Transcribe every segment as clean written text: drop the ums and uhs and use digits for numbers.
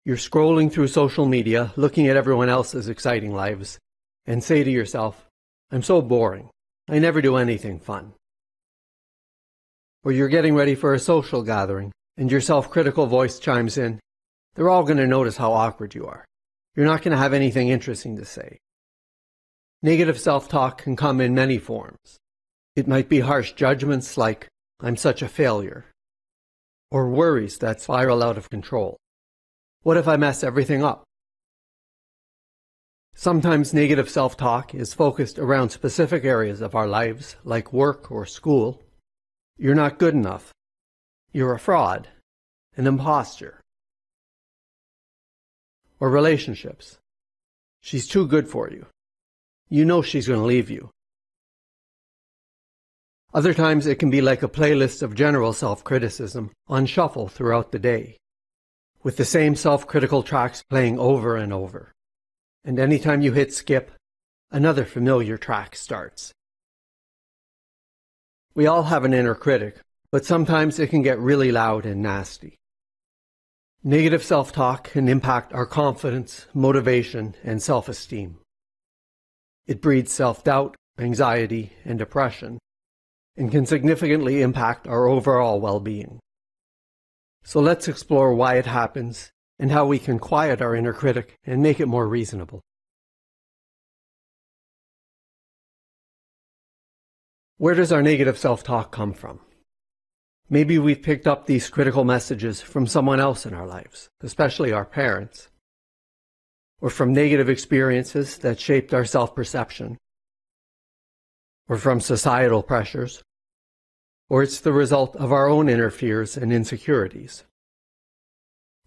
You're scrolling through social media, looking at everyone else's exciting lives, and say to yourself, "I'm so boring. I never do anything fun." Or you're getting ready for a social gathering, and your self-critical voice chimes in, "They're all going to notice how awkward you are. You're not going to have anything interesting to say." Negative self-talk can come in many forms. It might be harsh judgments like, "I'm such a failure," or worries that spiral out of control. What if I mess everything up? Sometimes negative self-talk is focused around specific areas of our lives, like work or school. You're not good enough. You're a fraud, an imposter. Or relationships. She's too good for you. You know she's going to leave you. Other times it can be like a playlist of general self-criticism on shuffle throughout the day, with the same self-critical tracks playing over and over. And anytime you hit skip, another familiar track starts. We all have an inner critic, but sometimes it can get really loud and nasty. Negative self-talk can impact our confidence, motivation, and self-esteem. It breeds self-doubt, anxiety, and depression, and can significantly impact our overall well-being. So let's explore why it happens and how we can quiet our inner critic and make it more reasonable. Where does our negative self-talk come from? Maybe we've picked up these critical messages from someone else in our lives, especially our parents, or from negative experiences that shaped our self-perception, or from societal pressures, or it's the result of our own inner fears and insecurities.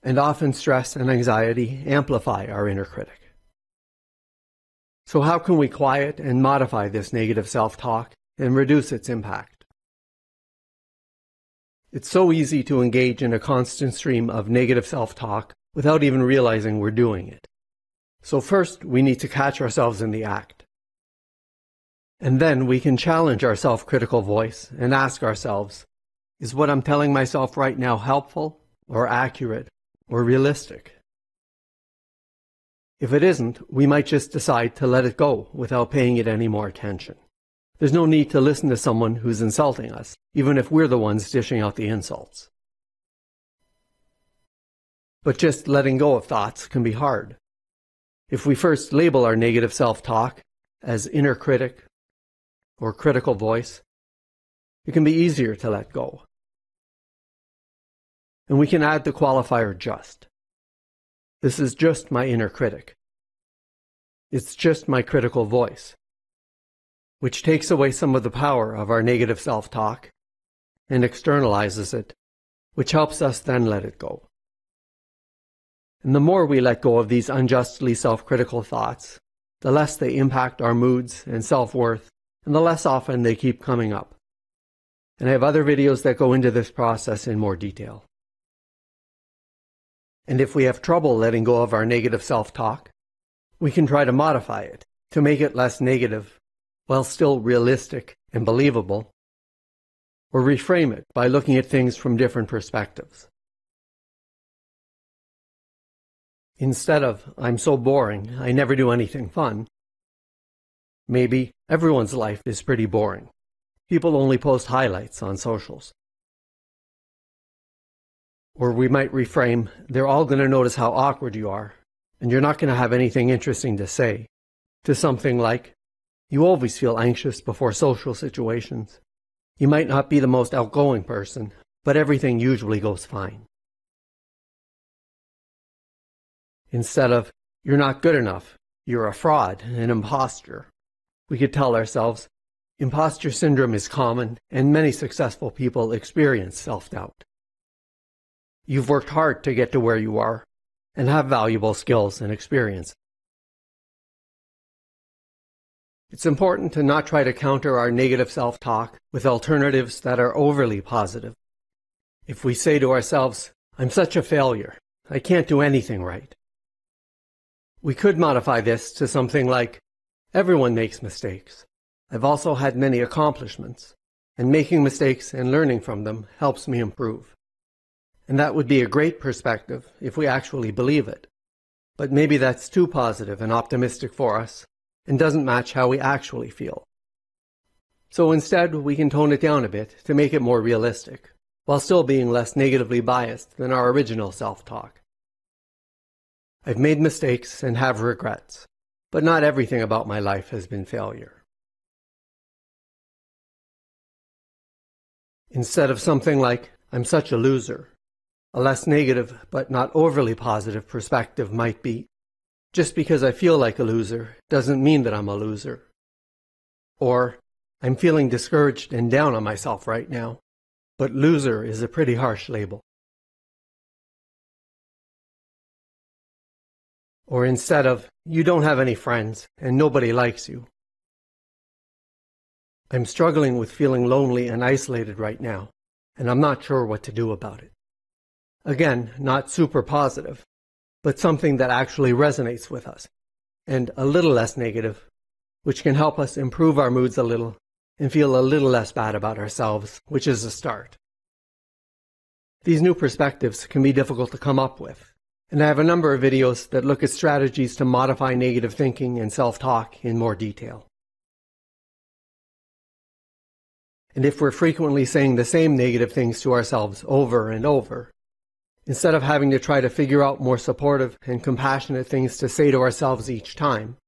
And often stress and anxiety amplify our inner critic. So how can we quiet and modify this negative self-talk and reduce its impact? It's so easy to engage in a constant stream of negative self-talk without even realizing we're doing it. So first, we need to catch ourselves in the act. And then we can challenge our self-critical voice and ask ourselves, is what I'm telling myself right now helpful or accurate or realistic? If it isn't, we might just decide to let it go without paying it any more attention. There's no need to listen to someone who's insulting us, even if we're the ones dishing out the insults. But just letting go of thoughts can be hard. If we first label our negative self-talk as inner critic or critical voice, it can be easier to let go. And we can add the qualifier just. This is just my inner critic. It's just my critical voice, which takes away some of the power of our negative self-talk and externalizes it, which helps us then let it go. And the more we let go of these unjustly self-critical thoughts, the less they impact our moods and self-worth, and the less often they keep coming up. And I have other videos that go into this process in more detail. And if we have trouble letting go of our negative self-talk, we can try to modify it to make it less negative while still realistic and believable, or reframe it by looking at things from different perspectives. Instead of, "I'm so boring, I never do anything fun," maybe, "Everyone's life is pretty boring. People only post highlights on socials." Or we might reframe, "They're all going to notice how awkward you are, and you're not going to have anything interesting to say," to something like, "You always feel anxious before social situations. You might not be the most outgoing person, but everything usually goes fine." Instead of, "You're not good enough, you're a fraud, an imposter," we could tell ourselves, "Imposter syndrome is common, and many successful people experience self-doubt. You've worked hard to get to where you are, and have valuable skills and experience." It's important to not try to counter our negative self-talk with alternatives that are overly positive. If we say to ourselves, "I'm such a failure, I can't do anything right," we could modify this to something like, "Everyone makes mistakes. I've also had many accomplishments, and making mistakes and learning from them helps me improve. And that would be a great perspective if we actually believe it. But maybe that's too positive and optimistic for us and doesn't match how we actually feel. So instead, we can tone it down a bit to make it more realistic, while still being less negatively biased than our original self-talk. I've made mistakes and have regrets, but not everything about my life has been failure. Instead of something like, I'm such a loser, a less negative but not overly positive perspective might be, just because I feel like a loser doesn't mean that I'm a loser. Or, I'm feeling discouraged and down on myself right now, but loser is a pretty harsh label. Or instead of, you don't have any friends and nobody likes you, I'm struggling with feeling lonely and isolated right now, and I'm not sure what to do about it. Again, not super positive, but something that actually resonates with us, and a little less negative, which can help us improve our moods a little and feel a little less bad about ourselves, which is a start. These new perspectives can be difficult to come up with, and I have a number of videos that look at strategies to modify negative thinking and self-talk in more detail. And if we're frequently saying the same negative things to ourselves over and over, instead of having to try to figure out more supportive and compassionate things to say to ourselves each time,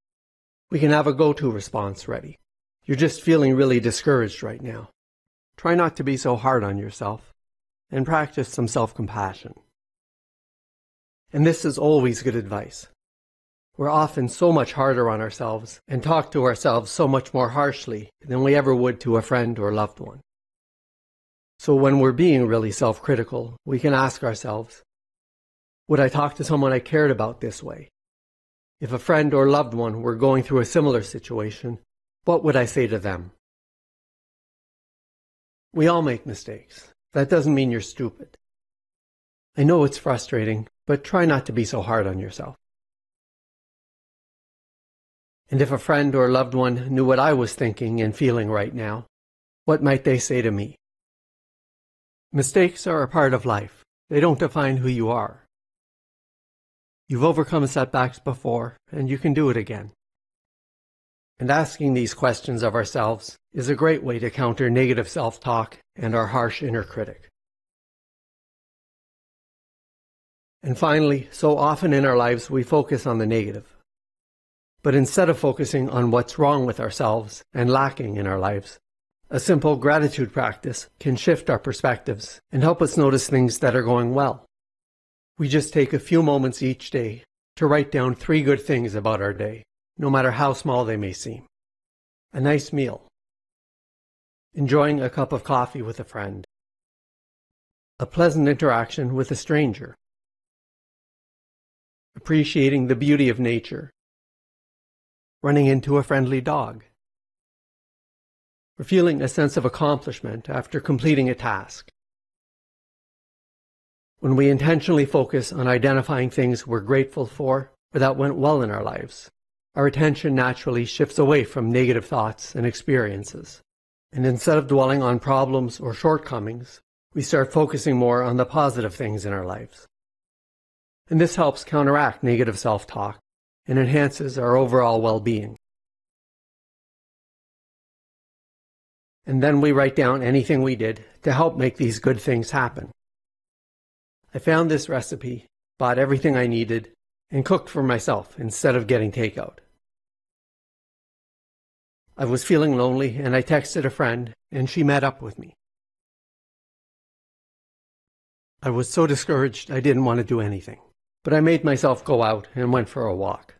we can have a go-to response ready. You're just feeling really discouraged right now. Try not to be so hard on yourself, and practice some self-compassion. And this is always good advice. We're often so much harder on ourselves and talk to ourselves so much more harshly than we ever would to a friend or loved one. So when we're being really self-critical, we can ask ourselves, would I talk to someone I cared about this way? If a friend or loved one were going through a similar situation, what would I say to them? We all make mistakes. That doesn't mean you're stupid. I know it's frustrating, but try not to be so hard on yourself. And if a friend or loved one knew what I was thinking and feeling right now, what might they say to me? Mistakes are a part of life. They don't define who you are. You've overcome setbacks before, and you can do it again. And asking these questions of ourselves is a great way to counter negative self-talk and our harsh inner critic. And finally, so often in our lives we focus on the negative. But instead of focusing on what's wrong with ourselves and lacking in our lives, a simple gratitude practice can shift our perspectives and help us notice things that are going well. We just take a few moments each day to write down 3 good things about our day, no matter how small they may seem. A nice meal. Enjoying a cup of coffee with a friend. A pleasant interaction with a stranger. Appreciating the beauty of nature. Running into a friendly dog. Or feeling a sense of accomplishment after completing a task. When we intentionally focus on identifying things we're grateful for or that went well in our lives, our attention naturally shifts away from negative thoughts and experiences. And instead of dwelling on problems or shortcomings, we start focusing more on the positive things in our lives. And this helps counteract negative self-talk and enhances our overall well-being. And then we write down anything we did to help make these good things happen. I found this recipe, bought everything I needed, and cooked for myself instead of getting takeout. I was feeling lonely and I texted a friend and she met up with me. I was so discouraged I didn't want to do anything, but I made myself go out and went for a walk.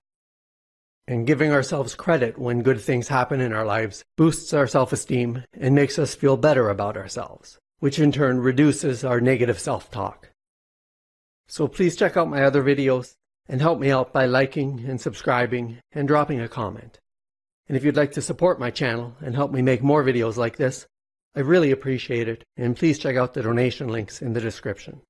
And giving ourselves credit when good things happen in our lives boosts our self-esteem and makes us feel better about ourselves, which in turn reduces our negative self-talk. So please check out my other videos and help me out by liking and subscribing and dropping a comment. And if you'd like to support my channel and help me make more videos like this, I really appreciate it, and please check out the donation links in the description.